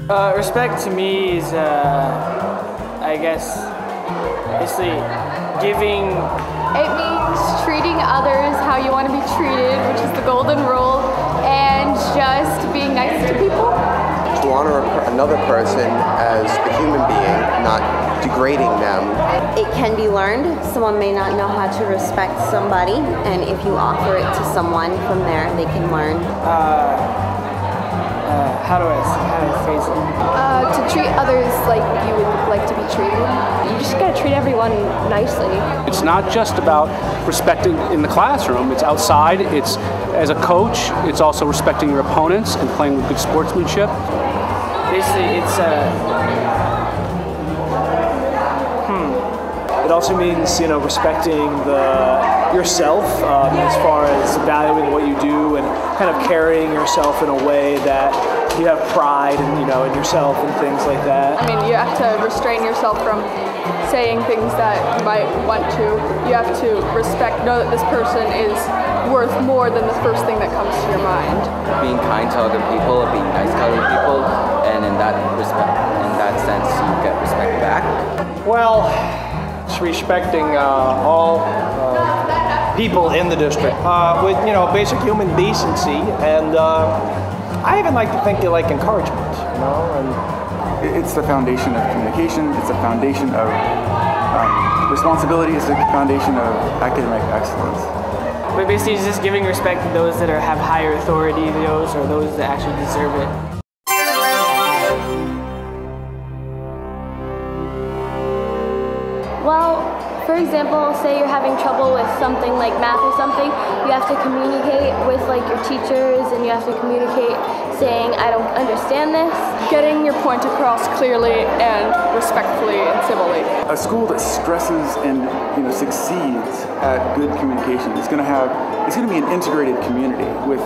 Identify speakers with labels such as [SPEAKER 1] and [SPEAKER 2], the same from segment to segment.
[SPEAKER 1] Respect to me is, I guess, basically giving.
[SPEAKER 2] It means treating others how you want to be treated, which is the golden rule, and just being nice to people.
[SPEAKER 3] To honor another person as a human being, not degrading them.
[SPEAKER 4] It can be learned. Someone may not know how to respect somebody, and if you offer it to someone from there, they can learn.
[SPEAKER 1] How do I phrase it?
[SPEAKER 2] To treat others like you would like to be treated. You just gotta treat everyone nicely.
[SPEAKER 5] It's not just about respecting in the classroom, it's outside, it's as a coach, it's also respecting your opponents and playing with good sportsmanship.
[SPEAKER 1] Basically, it's
[SPEAKER 6] It also means, respecting yourself as far as valuing what you do and kind of carrying yourself in a way that you have pride in yourself and things like that.
[SPEAKER 2] I mean, you have to restrain yourself from saying things that you might want to. You have to know that this person is worth more than the first thing that comes to your mind.
[SPEAKER 7] Being kind to other people, being nice to other people, and in that sense, you get respect back.
[SPEAKER 8] Well, it's respecting all people in the district with basic human decency, and I even like to think they like encouragement, and
[SPEAKER 9] it's the foundation of communication, it's the foundation of responsibility, it's the foundation of academic excellence.
[SPEAKER 1] But basically, it's just giving respect to those that have higher authority, or those that actually deserve it.
[SPEAKER 2] Well, for example, say you're having trouble with something like math or something, you have to communicate with your teachers, and you have to communicate saying, I don't understand this. Getting your point across clearly and respectfully and civilly.
[SPEAKER 9] A school that stresses and succeeds at good communication is going to be an integrated community with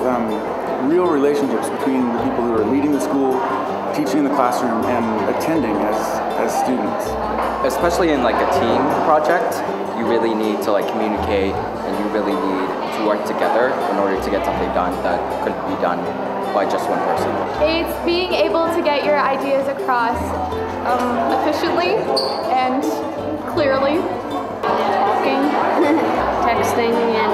[SPEAKER 9] real relationships between the people who are leading the school, teaching in the classroom, and attending as students.
[SPEAKER 7] Especially in a team project, you really need to communicate, and you really need to work together in order to get something done that couldn't be done by just one person.
[SPEAKER 2] It's being able to get your ideas across efficiently and clearly.
[SPEAKER 4] Talking, texting, and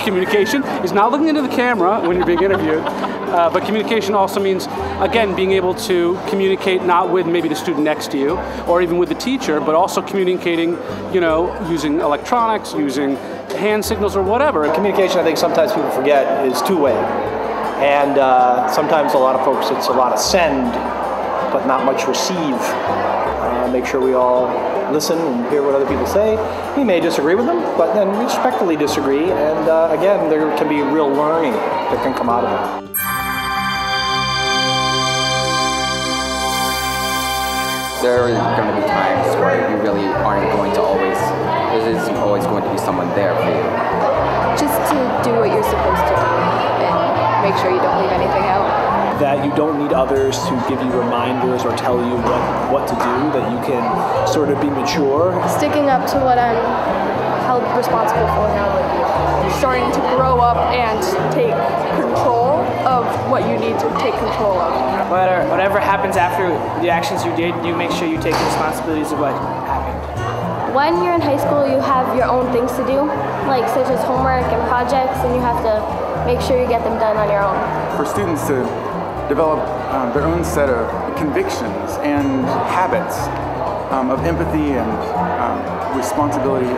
[SPEAKER 5] Communication is not looking into the camera when you're being interviewed, but communication also means, again, being able to communicate not with maybe the student next to you or even with the teacher, but also communicating, using electronics, using hand signals or whatever.
[SPEAKER 8] communication, I think sometimes people forget, is two-way, and sometimes a lot of folks it's a lot of send, but not much receive. Make sure we all listen and hear what other people say. We may disagree with them, but then respectfully disagree, and again, there can be real learning that can come out of it.
[SPEAKER 7] There are going to be times where you really aren't going to there isn't always going to be someone there for you.
[SPEAKER 2] Just to do what you're supposed to do and make sure you don't leave anything out.
[SPEAKER 6] That you don't need others to give you reminders or tell you what to do, that you can sort of be mature.
[SPEAKER 2] Sticking up to what I'm held responsible for. Starting to grow up and take control of what you need to take control of.
[SPEAKER 1] Whatever happens after the actions you did, you make sure you take responsibilities of what happened.
[SPEAKER 2] When you're in high school, you have your own things to do, such as homework and projects, and you have to make sure you get them done on your own.
[SPEAKER 9] For students to develop their own set of convictions and habits of empathy and responsibility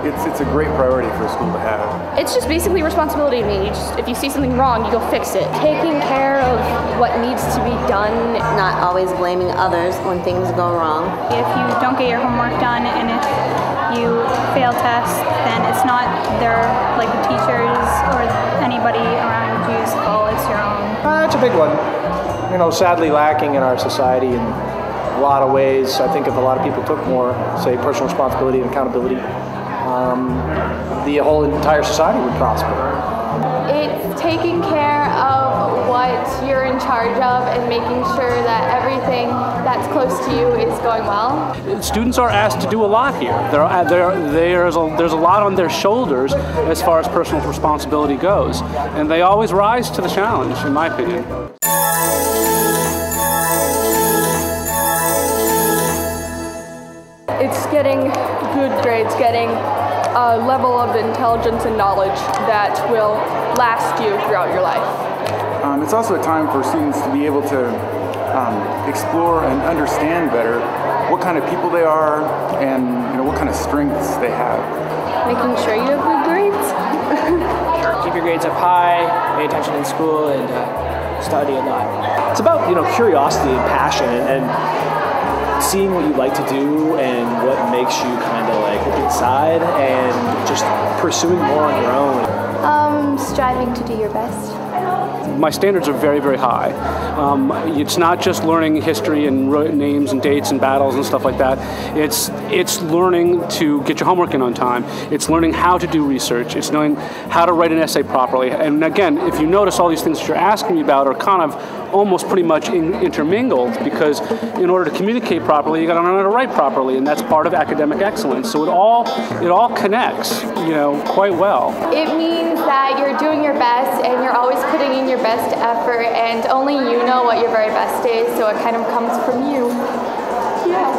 [SPEAKER 9] it's a great priority for a school to have.
[SPEAKER 2] It's just basically responsibility to me. If you see something wrong, you go fix it. Taking care of what needs to be done.
[SPEAKER 4] Not always blaming others when things go wrong.
[SPEAKER 10] If you don't get your homework done and if you fail tests, then it's not the teachers or anybody around you's fault, it's your own.
[SPEAKER 8] It's a big one. Sadly lacking in our society in a lot of ways. I think if a lot of people took more, say, personal responsibility and accountability, the whole entire society would prosper.
[SPEAKER 2] It's taking care of what you're in charge of and making sure that everything that's close to you is going well.
[SPEAKER 5] Students are asked to do a lot here. There's a lot on their shoulders as far as personal responsibility goes, and they always rise to the challenge, in my opinion.
[SPEAKER 11] It's getting good grades, getting a level of intelligence and knowledge that will last you throughout your life.
[SPEAKER 9] It's also a time for students to be able to explore and understand better what kind of people they are and what kind of strengths they have.
[SPEAKER 11] Making sure you have good grades.
[SPEAKER 1] Keep your grades up high, pay attention in school, and study a lot.
[SPEAKER 6] It's about curiosity and passion and seeing what you like to do and what makes you kind of like inside and just pursuing more on your own.
[SPEAKER 2] Striving to do your best.
[SPEAKER 5] My standards are very, very high. It's not just learning history and names and dates and battles and stuff like that. It's learning to get your homework in on time. It's learning how to do research. It's knowing how to write an essay properly. And again, if you notice, all these things that you're asking me about are kind of almost pretty much intermingled, because in order to communicate properly, you got to learn how to write properly, and that's part of academic excellence. So it all connects, quite well.
[SPEAKER 2] It means that you're doing your best and you're always putting in your best effort, and only you know what your very best is, so it kind of comes from you. Yeah.